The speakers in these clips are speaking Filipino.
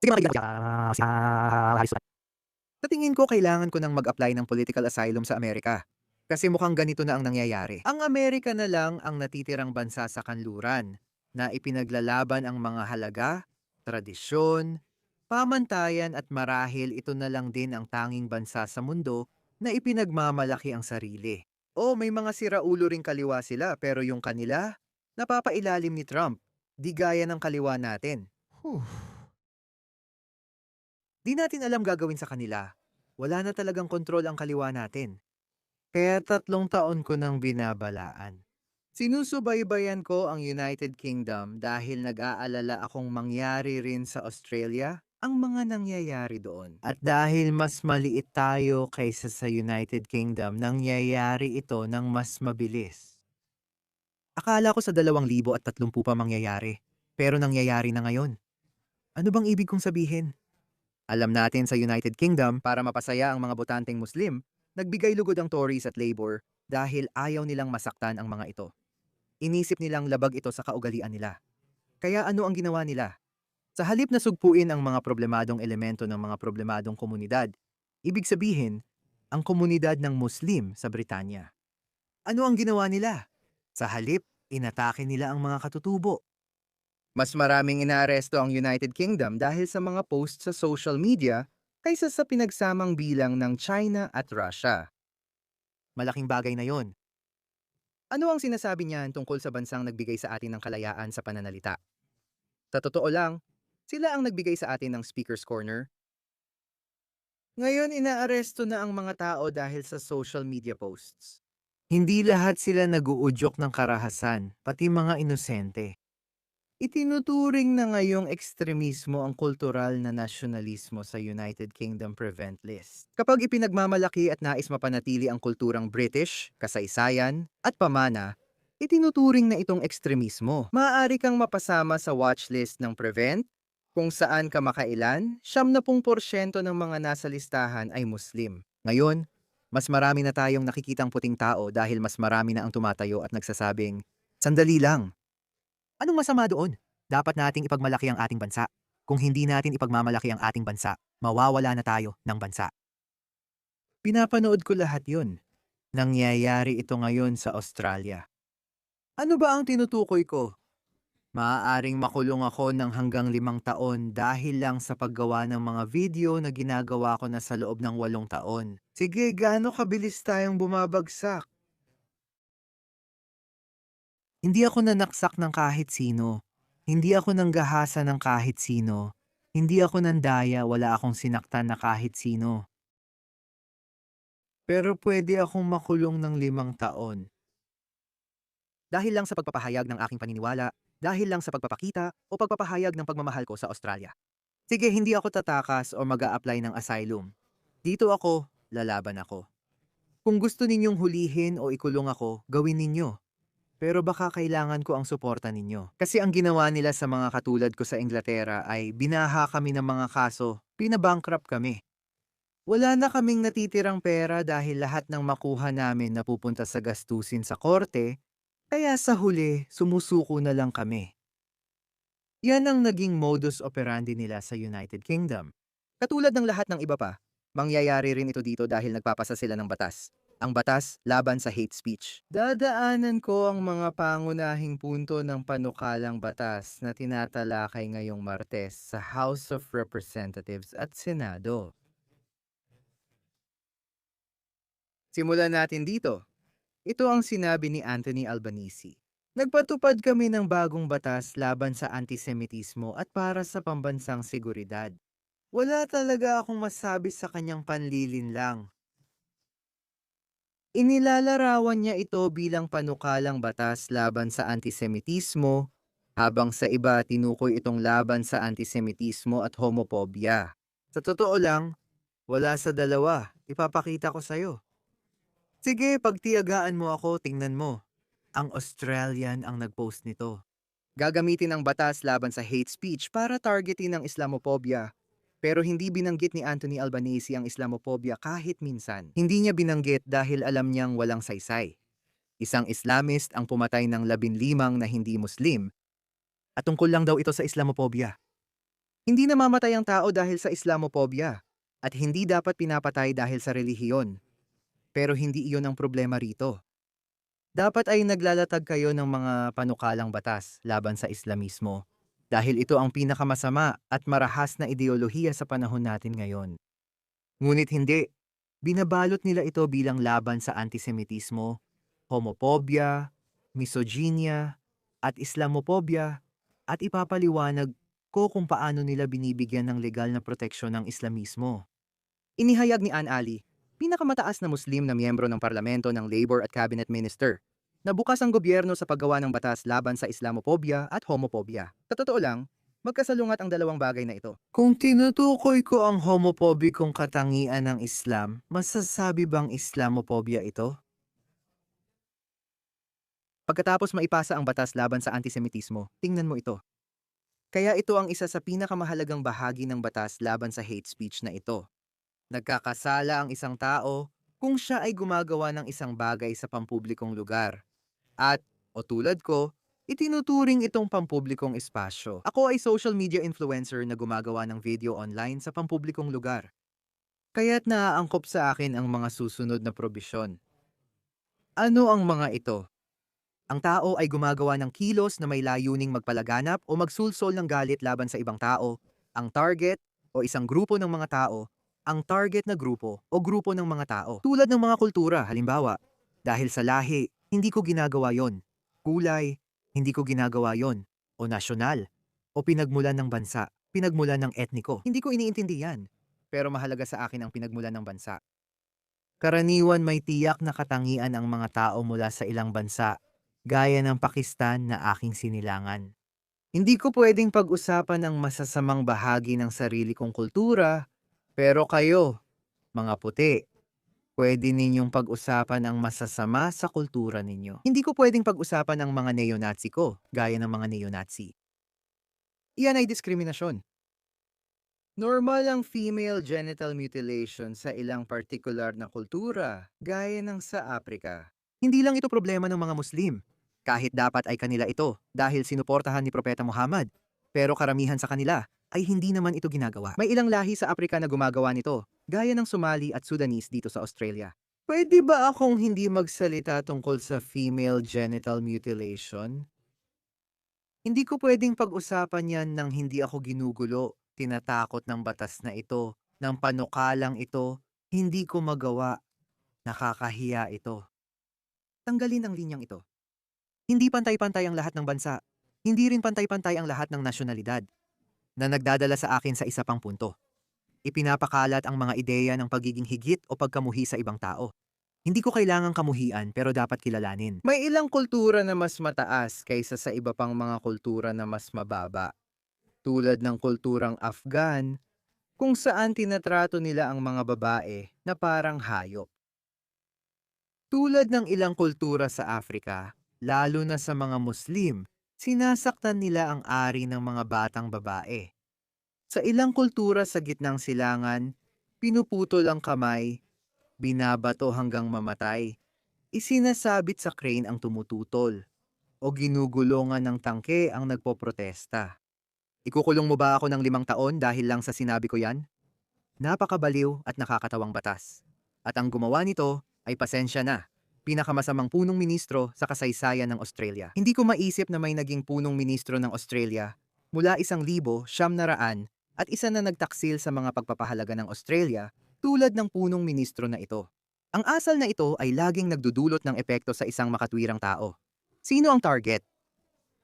Sige mga kaibigan, sa tingin ko kailangan ko nang mag-apply ng political asylum sa Amerika. Kasi mukhang ganito na ang nangyayari. Ang Amerika na lang ang natitirang bansa sa kanluran na ipinaglalaban ang mga halaga, tradisyon, pamantayan at marahil ito na lang din ang tanging bansa sa mundo na ipinagmamalaki ang sarili. O may mga siraulo ring kaliwa sila pero yung kanila, napapailalim ni Trump. Di gaya ng kaliwa natin. Di natin alam gagawin sa kanila. Wala na talagang kontrol ang kaliwa natin. Kaya 3 taon ko nang binabalaan. Sinusubaybayan ko ang United Kingdom dahil nag-aalala akong mangyari rin sa Australia ang mga nangyayari doon. At dahil mas maliit tayo kaysa sa United Kingdom, nangyayari ito ng mas mabilis. Akala ko sa 2030 pa mangyayari, pero nangyayari na ngayon. Ano bang ibig kong sabihin? Alam natin sa United Kingdom para mapasaya ang mga botanteng Muslim, nagbigay lugod ang Tories at Labour dahil ayaw nilang masaktan ang mga ito. Inisip nilang labag ito sa kaugalian nila. Kaya ano ang ginawa nila? Sa halip na sugpuin ang mga problemadong elemento ng mga problemadong komunidad, ibig sabihin, ang komunidad ng Muslim sa Britanya. Ano ang ginawa nila? Sa halip, inatake nila ang mga katutubo. Mas maraming inaaresto ang United Kingdom dahil sa mga posts sa social media kaysa sa pinagsamang bilang ng China at Russia. Malaking bagay na yon. Ano ang sinasabi niyan tungkol sa bansang nagbigay sa atin ng kalayaan sa pananalita? Sa totoo lang, sila ang nagbigay sa atin ng Speaker's Corner. Ngayon inaaresto na ang mga tao dahil sa social media posts. Hindi lahat sila naguudyok ng karahasan, pati mga inosente. Itinuturing na ngayong ekstremismo ang kultural na nasyonalismo sa United Kingdom Prevent List. Kapag ipinagmamalaki at nais mapanatili ang kulturang British, kasaysayan, at pamana, itinuturing na itong ekstremismo. Maaari kang mapasama sa watchlist ng Prevent, kung saan kamakailan, 70% ng mga nasa listahan ay Muslim. Ngayon, mas marami na tayong nakikitang puting tao dahil mas marami na ang tumatayo at nagsasabing, "Sandali lang, anong masama doon? Dapat nating ipagmalaki ang ating bansa. Kung hindi natin ipagmamalaki ang ating bansa, mawawala na tayo ng bansa." Pinapanood ko lahat yun. Nangyayari ito ngayon sa Australia. Ano ba ang tinutukoy ko? Maaaring makulong ako ng hanggang 5 taon dahil lang sa paggawa ng mga video na ginagawa ko na sa loob ng 8 taon. Sige, gaano kabilis tayong bumabagsak? Hindi ako nanaksak ng kahit sino. Hindi ako nanggahasa ng kahit sino. Hindi ako nandaya, wala akong sinaktan na kahit sino. Pero pwede akong makulong ng 5 taon. Dahil lang sa pagpapahayag ng aking paniniwala, dahil lang sa pagpapakita o pagpapahayag ng pagmamahal ko sa Australia. Sige, hindi ako tatakas o mag-a-apply ng asylum. Dito ako, lalaban ako. Kung gusto ninyong hulihin o ikulong ako, gawin ninyo. Pero baka kailangan ko ang suporta ninyo. Kasi ang ginawa nila sa mga katulad ko sa Inglaterra ay binaha kami ng mga kaso, pinabankrupt kami. Wala na kaming natitirang pera dahil lahat ng makuha namin napupunta sa gastusin sa korte, kaya sa huli, sumusuko na lang kami. Yan ang naging modus operandi nila sa United Kingdom. Katulad ng lahat ng iba pa, mangyayari rin ito dito dahil nagpapasa sila ng batas. Ang batas laban sa hate speech. Dadaanan ko ang mga pangunahing punto ng panukalang batas na tinatalakay ngayong Martes sa House of Representatives at Senado. Simulan natin dito. Ito ang sinabi ni Anthony Albanese. Nagpatupad kami ng bagong batas laban sa antisemitismo at para sa pambansang seguridad. Wala talaga akong masabi sa kanyang panlilin lang. Inilalarawan niya ito bilang panukalang batas laban sa antisemitismo, habang sa iba tinukoy itong laban sa antisemitismo at homopobya. Sa totoo lang, wala sa dalawa. Ipapakita ko sa'yo. Sige, pagtiyagaan mo ako, tingnan mo. Ang Australian ang nag-post nito. Gagamitin ang batas laban sa hate speech para targetin ang Islamopobia. Pero hindi binanggit ni Anthony Albanese ang Islamopobia kahit minsan. Hindi niya binanggit dahil alam niyang walang saysay. Isang Islamist ang pumatay ng 15 na hindi Muslim at tungkol lang daw ito sa Islamopobia. Hindi namamatay ang tao dahil sa Islamophobia at hindi dapat pinapatay dahil sa relihiyon. Pero hindi iyon ang problema rito. Dapat ay naglalatag kayo ng mga panukalang batas laban sa Islamismo dahil ito ang pinakamasama at marahas na ideolohiya sa panahon natin ngayon. Ngunit hindi, binabalot nila ito bilang laban sa antisemitismo, homophobia, misogynia, at Islamophobia at ipapaliwanag ko kung paano nila binibigyan ng legal na proteksyon ng Islamismo. Inihayag ni Ann Ali, pinakamataas na Muslim na miyembro ng parlamento ng Labor at Cabinet Minister, na bukas ang gobyerno sa paggawa ng batas laban sa Islamophobia at homophobia. Sa totoo lang, magkasalungat ang dalawang bagay na ito. Kung tinutukoy ko ang homopobikong katangian ng Islam, masasabi bang Islamophobia ito? Pagkatapos maipasa ang batas laban sa antisemitismo, tingnan mo ito. Kaya ito ang isa sa pinakamahalagang bahagi ng batas laban sa hate speech na ito. Nagkakasala ang isang tao kung siya ay gumagawa ng isang bagay sa pampublikong lugar. At, o tulad ko, itinuturing itong pampublikong espasyo. Ako ay social media influencer na gumagawa ng video online sa pampublikong lugar. Kaya't naaangkop sa akin ang mga susunod na probisyon. Ano ang mga ito? Ang tao ay gumagawa ng kilos na may layuning magpalaganap o magsulsol ng galit laban sa ibang tao. Ang target o isang grupo ng mga tao, ang target na grupo o grupo ng mga tao. Tulad ng mga kultura, halimbawa, dahil sa lahi, hindi ko ginagawa yon. Kulay, hindi ko ginagawa yon. O nasyonal, o pinagmulan ng bansa, pinagmulan ng etniko. Hindi ko iniintindi yan. Pero mahalaga sa akin ang pinagmulan ng bansa. Karaniwan may tiyak na katangian ang mga tao mula sa ilang bansa, gaya ng Pakistan na aking sinilangan. Hindi ko pwedeng pag-usapan ang masasamang bahagi ng sarili kong kultura, pero kayo, mga puti, pwede ninyong pag-usapan ang masasama sa kultura ninyo. Hindi ko pwedeng pag-usapan ang mga neo-Nazi ko, gaya ng mga neo-Nazi. Iyan ay diskriminasyon. Normal ang female genital mutilation sa ilang partikular na kultura, gaya ng sa Afrika. Hindi lang ito problema ng mga Muslim. Kahit dapat ay kanila ito dahil sinuportahan ni Propeta Muhammad. Pero karamihan sa kanila ay hindi naman ito ginagawa. May ilang lahi sa Afrika na gumagawa nito, gaya ng Somali at Sudanese dito sa Australia. Pwede ba akong hindi magsalita tungkol sa female genital mutilation? Hindi ko pwedeng pag-usapan yan nang hindi ako ginugulo, tinatakot ng batas na ito, ng panukalang ito, hindi ko magawa, nakakahiya ito. Tanggalin ang linyang ito. Hindi pantay-pantay ang lahat ng bansa. Hindi rin pantay-pantay ang lahat ng nasyonalidad na nagdadala sa akin sa isa pang punto. Ipinapakalat ang mga ideya ng pagiging higit o pagkamuhi sa ibang tao. Hindi ko kailangang kamuhian pero dapat kilalanin. May ilang kultura na mas mataas kaysa sa iba pang mga kultura na mas mababa. Tulad ng kulturang Afghan, kung saan tinatrato nila ang mga babae na parang hayop. Tulad ng ilang kultura sa Afrika, lalo na sa mga Muslim, sinasaktan nila ang ari ng mga batang babae. Sa ilang kultura sa gitnang silangan, pinuputol ang kamay, binabato hanggang mamatay, isinasabit sa crane ang tumututol, o ginugulungan ng tangke ang nagpoprotesta. Ikukulong mo ba ako ng 5 taon dahil lang sa sinabi ko yan? Napakabaliw at nakakatawang batas. At ang gumawa nito ay pasensya na, pinakamasamang punong ministro sa kasaysayan ng Australia. Hindi ko maisip na may naging punong ministro ng Australia mula 1,900 at isa na nagtaksil sa mga pagpapahalaga ng Australia tulad ng punong ministro na ito. Ang asal na ito ay laging nagdudulot ng epekto sa isang makatwirang tao. Sino ang target?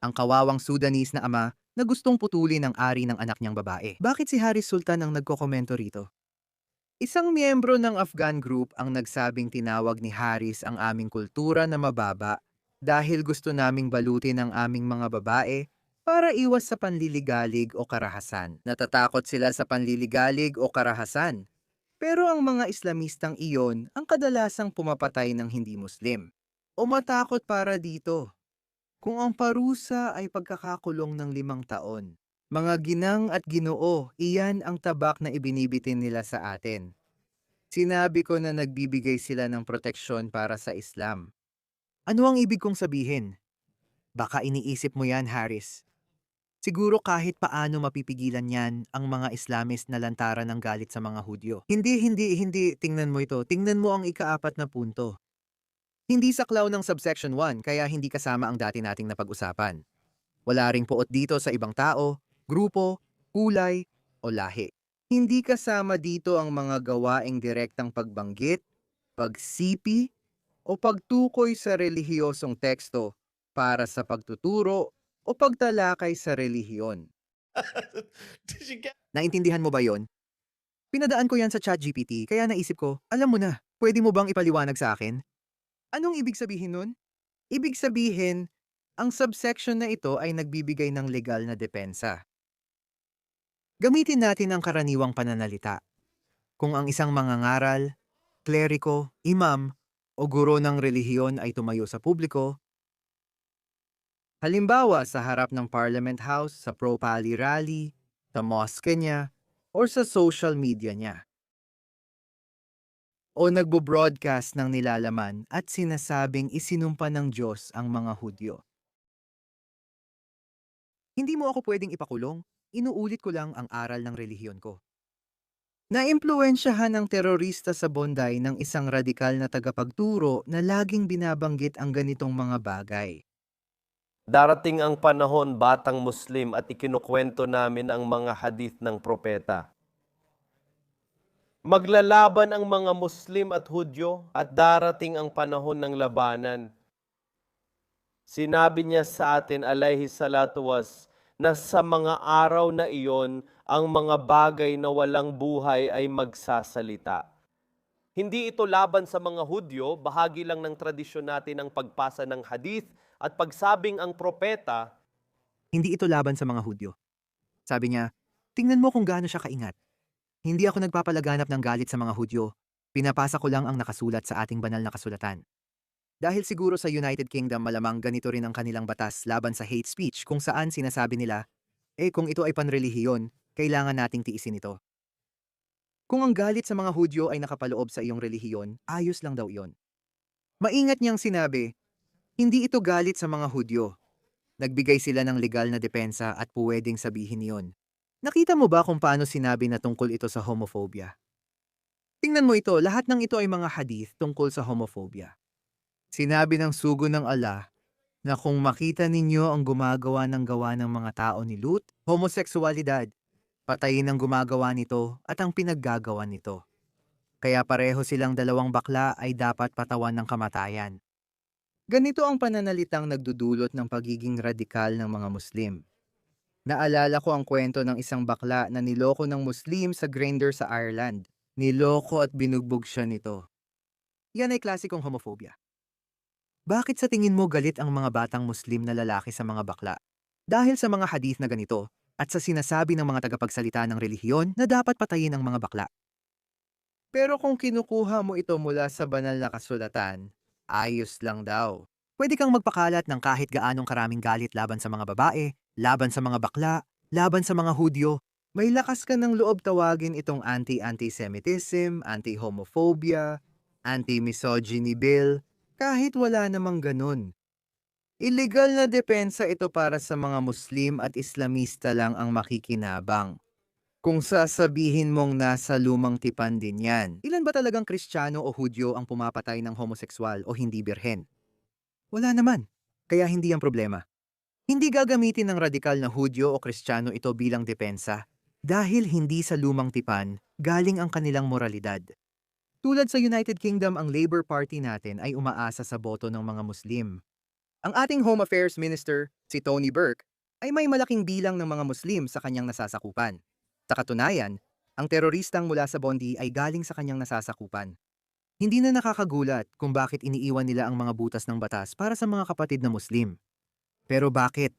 Ang kawawang Sudanese na ama na gustong putulin ang ari ng anak niyang babae. Bakit si Haris Sultan ang nagkokomento rito? Isang miyembro ng Afghan group ang nagsabing tinawag ni Haris ang aming kultura na mababa dahil gusto naming balutin ang aming mga babae para iwas sa panliligalig o karahasan. Natatakot sila sa panliligalig o karahasan. Pero ang mga Islamistang iyon ang kadalasang pumapatay ng hindi Muslim. O matakot para dito. Kung ang parusa ay pagkakakulong ng 5 taon. Mga ginang at ginoo, iyan ang tabak na ibinibitin nila sa atin. Sinabi ko na nagbibigay sila ng proteksyon para sa Islam. Ano ang ibig kong sabihin? Baka iniisip mo yan, Haris. Siguro kahit paano mapipigilan yan ang mga Islamist na lantaran ng galit sa mga Hudyo. Hindi. Tingnan mo ito. Tingnan mo ang ika-4 na punto. Hindi saklaw ng subsection 1 kaya hindi kasama ang dati nating napag-usapan. Wala ring puot dito sa ibang tao, grupo, kulay, o lahi. Hindi kasama dito ang mga gawaing direktang pagbanggit, pagsipi, o pagtukoy sa relihiyosong teksto para sa pagtuturo o pagtalakay sa relihiyon. Did you get? Naintindihan mo ba yon? Pinadaan ko yan sa ChatGPT kaya naisip ko, alam mo na, pwede mo bang ipaliwanag sa akin? Anong ibig sabihin nun? Ibig sabihin, ang subsection na ito ay nagbibigay ng legal na depensa. Gamitin natin ang karaniwang pananalita. Kung ang isang mangangaral, kleriko, imam, o guro ng relihiyon ay tumayo sa publiko, halimbawa sa harap ng Parliament House, sa pro-Pali rally, sa mosque niya, o sa social media niya, o nagbo-broadcast ng nilalaman at sinasabing isinumpa ng Diyos ang mga Hudyo. Hindi mo ako pwedeng ipakulong, inuulit ko lang ang aral ng relihiyon ko. Naimpluwensyahan ng terorista sa Bonday ng isang radikal na tagapagturo na laging binabanggit ang ganitong mga bagay. Darating ang panahon, batang Muslim, at ikinukwento namin ang mga hadith ng propeta. Maglalaban ang mga Muslim at Hudyo at darating ang panahon ng labanan. Sinabi niya sa atin, alayhi salatu was, na sa mga araw na iyon, ang mga bagay na walang buhay ay magsasalita. Hindi ito laban sa mga Hudyo, bahagi lang ng tradisyon natin ang pagpasa ng hadith at pagsabing ang propeta. Hindi ito laban sa mga Hudyo. Sabi niya, tingnan mo kung gaano siya kaingat. Hindi ako nagpapalaganap ng galit sa mga Hudyo. Pinapasa ko lang ang nakasulat sa ating banal na kasulatan. Dahil siguro sa United Kingdom malamang ganito rin ang kanilang batas laban sa hate speech kung saan sinasabi nila, kung ito ay panrelihiyon, kailangan nating tiisin ito. Kung ang galit sa mga Hudyo ay nakapaloob sa iyong relihiyon, ayos lang daw iyon. Maingat niyang sinabi, hindi ito galit sa mga Hudyo. Nagbigay sila ng legal na depensa at puwedeng sabihin iyon. Nakita mo ba kung paano sinabi na tungkol ito sa homophobia? Tingnan mo ito, lahat ng ito ay mga hadith tungkol sa homophobia. Sinabi ng sugo ng Allah na kung makita ninyo ang gumagawa ng mga tao ni Lut, homoseksualidad, patayin ang gumagawa nito at ang pinaggagawa nito. Kaya pareho silang dalawang bakla ay dapat patawan ng kamatayan. Ganito ang pananalitang nagdudulot ng pagiging radikal ng mga Muslim. Naalala ko ang kwento ng isang bakla na niloko ng Muslim sa grinder sa Ireland. Niloko at binugbog siya nito. Yan ay klasikong homophobia. Bakit sa tingin mo galit ang mga batang Muslim na lalaki sa mga bakla? Dahil sa mga hadith na ganito at sa sinasabi ng mga tagapagsalita ng relihiyon na dapat patayin ang mga bakla. Pero kung kinukuha mo ito mula sa banal na kasulatan, ayos lang daw. Pwede kang magpakalat ng kahit gaanong karaming galit laban sa mga babae, laban sa mga bakla, laban sa mga Hudyo. May lakas ka ng loob tawagin itong anti-antisemitism, anti-homophobia, anti-misogyny bill, kahit wala namang ganun. Illegal na depensa ito para sa mga Muslim at Islamista lang ang makikinabang. Kung sasabihin mong nasa lumang tipan din yan, ilan ba talagang Kristiyano o Hudyo ang pumapatay ng homosekswal o hindi birhen? Wala naman. Kaya hindi ang problema. Hindi gagamitin ng radikal na Hudyo o Kristiyano ito bilang depensa dahil hindi sa lumang tipan galing ang kanilang moralidad. Tulad sa United Kingdom, ang Labour Party natin ay umaasa sa boto ng mga Muslim. Ang ating Home Affairs Minister, si Tony Burke, ay may malaking bilang ng mga Muslim sa kanyang nasasakupan. Sa katunayan, ang teroristang mula sa Bondi ay galing sa kanyang nasasakupan. Hindi na nakakagulat kung bakit iniiwan nila ang mga butas ng batas para sa mga kapatid na Muslim. Pero bakit?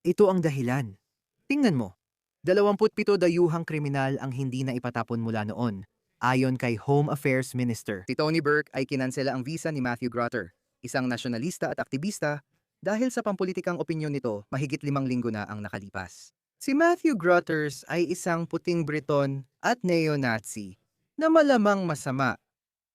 Ito ang dahilan. Tingnan mo, 27 dayuhang kriminal ang hindi na ipatapon mula noon, ayon kay Home Affairs Minister. Si Tony Burke ay kinansela ang visa ni Matthew Grotter, isang nasyonalista at aktivista, dahil sa pampulitikang opinyon nito, mahigit 5 linggo na ang nakalipas. Si Matthew Grotters ay isang puting Briton at neo-Nazi na malamang masama.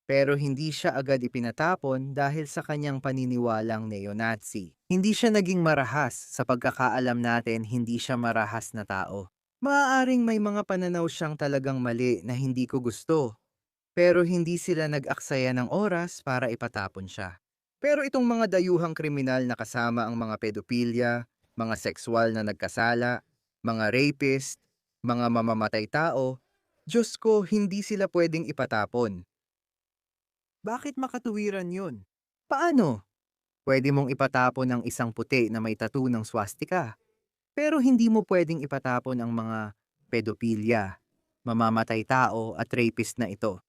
Pero hindi siya agad ipinatapon dahil sa kanyang paniniwalang neo-Nazi. Hindi siya naging marahas, sa pagkakaalam natin hindi siya marahas na tao. Maaaring may mga pananaw siyang talagang mali na hindi ko gusto, pero hindi sila nag-aksaya ng oras para ipatapon siya. Pero itong mga dayuhang kriminal na kasama ang mga pedopilya, mga sexual na nagkasala, mga rapist, mga mamamatay tao, Diyos ko, hindi sila pwedeng ipatapon. Bakit makatuwiran yun? Paano? Pwede mong itapon ang isang puti na may tattoo ng swastika, pero hindi mo pwedeng itapon ang mga pedopilya, mamamatay tao at rapist na ito.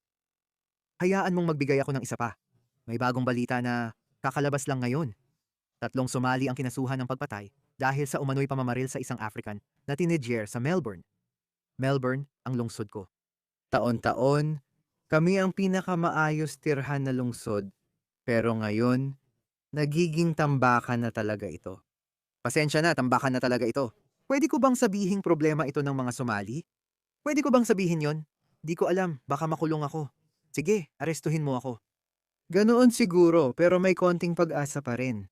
Hayaan mong magbigay ako ng isa pa. May bagong balita na kakalabas lang ngayon. 3 Somali ang kinasuhan ng pagpatay dahil sa umano'y pamamaril sa isang African na teenager sa Melbourne. Melbourne ang lungsod ko. Taon-taon, kami ang pinakamaayos tirhan na lungsod, pero ngayon, nagiging tambakan na talaga ito. Pasensya na, tambakan na talaga ito. Pwede ko bang sabihing problema ito ng mga Somali? Pwede ko bang sabihin yon? Di ko alam, baka makulong ako. Sige, arestuhin mo ako. Ganoon siguro, pero may konting pag-asa pa rin.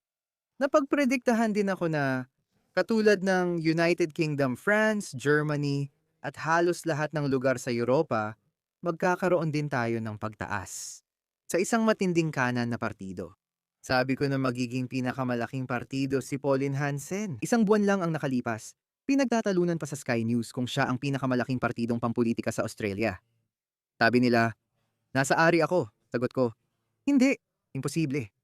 Napagprediktahan din ako na katulad ng United Kingdom, France, Germany, at halos lahat ng lugar sa Europa, magkakaroon din tayo ng pagtaas. Sa isang matinding kanan na partido. Sabi ko na magiging pinakamalaking partido si Pauline Hansen. 1 buwan lang ang nakalipas. Pinagtatalunan pa sa Sky News kung siya ang pinakamalaking partidong pampulitika sa Australia. Sabi nila, nasa ari ako. Sagot ko, hindi, imposible.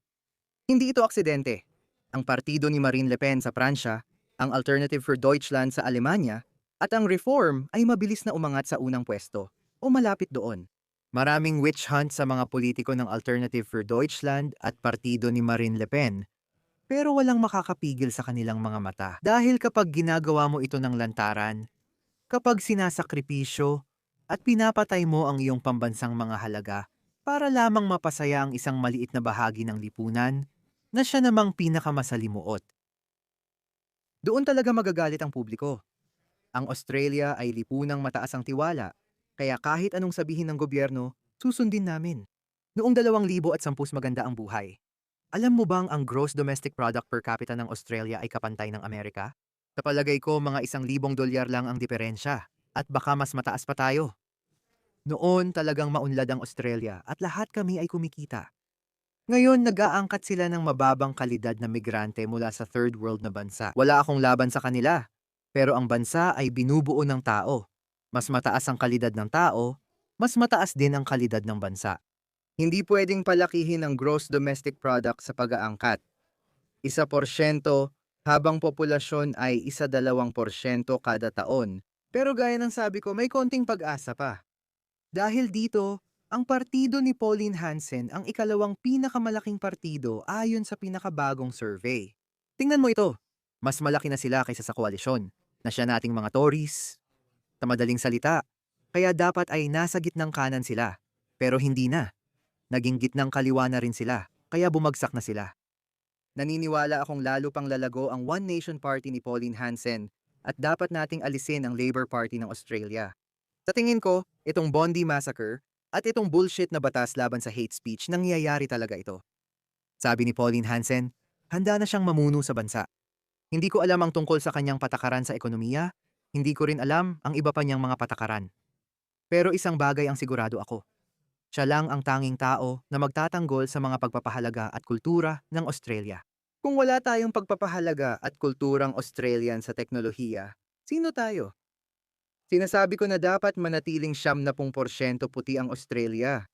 Hindi ito aksidente. Ang partido ni Marine Le Pen sa Pransya, ang Alternative for Deutschland sa Alemanya, at ang Reform ay mabilis na umangat sa unang pwesto o malapit doon. Maraming witch hunt sa mga politiko ng Alternative for Deutschland at partido ni Marine Le Pen, pero walang makakapigil sa kanilang mga mata. Dahil kapag ginagawa mo ito ng lantaran, kapag sinasakripisyo at pinapatay mo ang iyong pambansang mga halaga para lamang mapasaya ang isang maliit na bahagi ng lipunan na siya namang pinakamasalimuot. Doon talaga magagalit ang publiko. Ang Australia ay lipunang mataas ang tiwala, kaya kahit anong sabihin ng gobyerno, susundin namin. Noong 2010 maganda ang buhay. Alam mo bang ang gross domestic product per capita ng Australia ay kapantay ng Amerika? Sa palagay ko mga $1,000 lang ang diferensya at baka mas mataas pa tayo. Noon talagang maunlad ang Australia at lahat kami ay kumikita. Ngayon nag-aangkat sila ng mababang kalidad na migrante mula sa third world na bansa. Wala akong laban sa kanila, pero ang bansa ay binubuo ng tao. Mas mataas ang kalidad ng tao, mas mataas din ang kalidad ng bansa. Hindi pwedeng palakihin ang gross domestic product sa pag-aangkat. 1% habang populasyon ay 1-2% kada taon. Pero gaya ng sabi ko, may konting pag-asa pa. Dahil dito, ang partido ni Pauline Hansen ang ikalawang pinakamalaking partido ayon sa pinakabagong survey. Tingnan mo ito, mas malaki na sila kaysa sa koalisyon, na siya nating mga Tories. Sa madaling salita, kaya dapat ay nasa gitnang kanan sila. Pero hindi na. Naging gitnang kaliwa na rin sila, kaya bumagsak na sila. Naniniwala akong lalo pang lalago ang One Nation Party ni Pauline Hansen at dapat nating alisin ang Labour Party ng Australia. Sa tingin ko, itong Bondi Massacre at itong bullshit na batas laban sa hate speech nangyayari talaga ito. Sabi ni Pauline Hansen, handa na siyang mamuno sa bansa. Hindi ko alam ang tungkol sa kanyang patakaran sa ekonomiya, hindi ko rin alam ang iba pa niyang mga patakaran. Pero isang bagay ang sigurado ako. Siya lang ang tanging tao na magtatanggol sa mga pagpapahalaga at kultura ng Australia. Kung wala tayong pagpapahalaga at kulturang Australian sa teknolohiya, sino tayo? Sinasabi ko na dapat manatiling 70% puti ang Australia.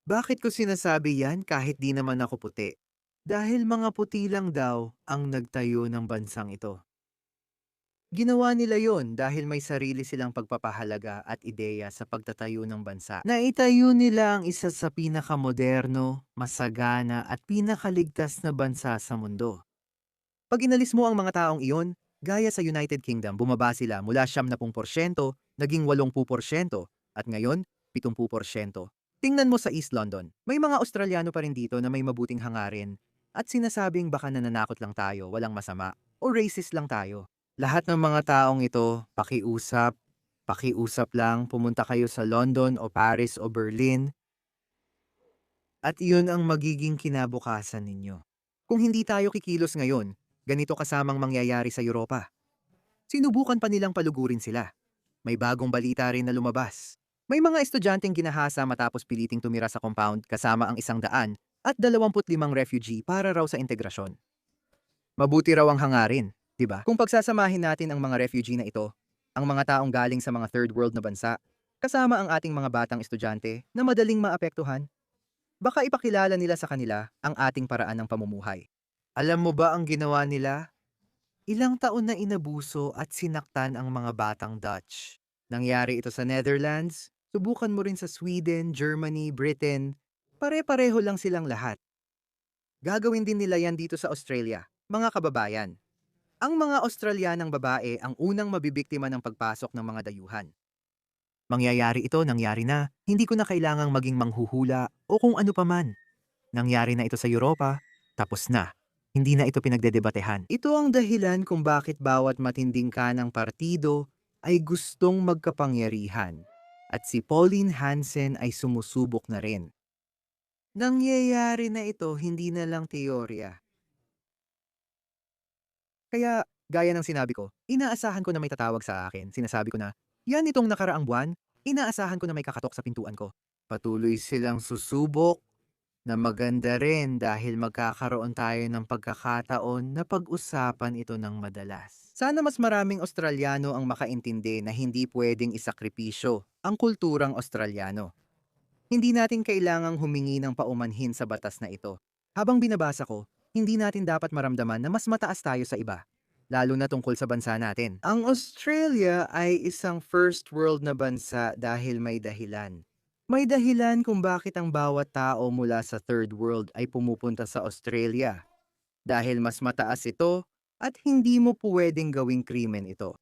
Bakit ko sinasabi yan kahit di naman ako puti? Dahil mga puti lang daw ang nagtayo ng bansang ito. Ginawa nila yon dahil may sarili silang pagpapahalaga at ideya sa pagtatayo ng bansa. Naitayo nila ang isa sa pinakamoderno, masagana at pinakaligtas na bansa sa mundo. Pag inalis mo ang mga taong iyon, gaya sa United Kingdom, bumaba sila mula 70% naging 80% at ngayon 70%. Tingnan mo sa East London, may mga Australiano pa rin dito na may mabuting hangarin at sinasabing baka nananakot lang tayo, walang masama, o racist lang tayo. Lahat ng mga taong ito, pakiusap lang, pumunta kayo sa London o Paris o Berlin. At iyon ang magiging kinabukasan ninyo. Kung hindi tayo kikilos ngayon, ganito kasamang mangyayari sa Europa. Sinubukan pa nilang palugurin sila. May bagong balita rin na lumabas. May mga estudyanteng ginahasa matapos piliting tumira sa compound kasama ang 125 refugee para raw sa integrasyon. Mabuti raw ang hangarin, di ba? Kung pagsasamahin natin ang mga refugee na ito, ang mga taong galing sa mga third world na bansa, kasama ang ating mga batang estudyante na madaling maapektuhan, baka ipakilala nila sa kanila ang ating paraan ng pamumuhay. Alam mo ba ang ginawa nila? Ilang taon na inabuso at sinaktan ang mga batang Dutch. Nangyari ito sa Netherlands, subukan mo rin sa Sweden, Germany, Britain. Pare-pareho lang silang lahat. Gagawin din nila yan dito sa Australia, mga kababayan. Ang mga Australianang babae ang unang mabibiktima ng pagpasok ng mga dayuhan. Mangyayari ito, nangyari na. Hindi ko na kailangang maging manghuhula o kung ano paman. Nangyari na ito sa Europa, tapos na. Hindi na ito pinagdedebatehan. Ito ang dahilan kung bakit bawat matinding kanang partido ay gustong magkapangyarihan. At si Pauline Hansen ay sumusubok na rin. Nangyayari na ito, hindi na lang teorya. Kaya, gaya ng sinabi ko, inaasahan ko na may tatawag sa akin. Sinasabi ko na, yan itong nakaraang buwan, inaasahan ko na may kakatok sa pintuan ko. Patuloy silang susubok na maganda rin dahil magkakaroon tayo ng pagkakataon na pag-usapan ito ng madalas. Sana mas maraming Australiano ang makaintindi na hindi pwedeng isakripisyo ang kulturang Australiano. Hindi natin kailangang humingi ng paumanhin sa batas na ito. Habang binabasa ko, hindi natin dapat maramdaman na mas mataas tayo sa iba, lalo na tungkol sa bansa natin. Ang Australia ay isang first world na bansa dahil may dahilan. May dahilan kung bakit ang bawat tao mula sa third world ay pumupunta sa Australia. Dahil mas mataas ito at hindi mo pwedeng gawing krimen ito.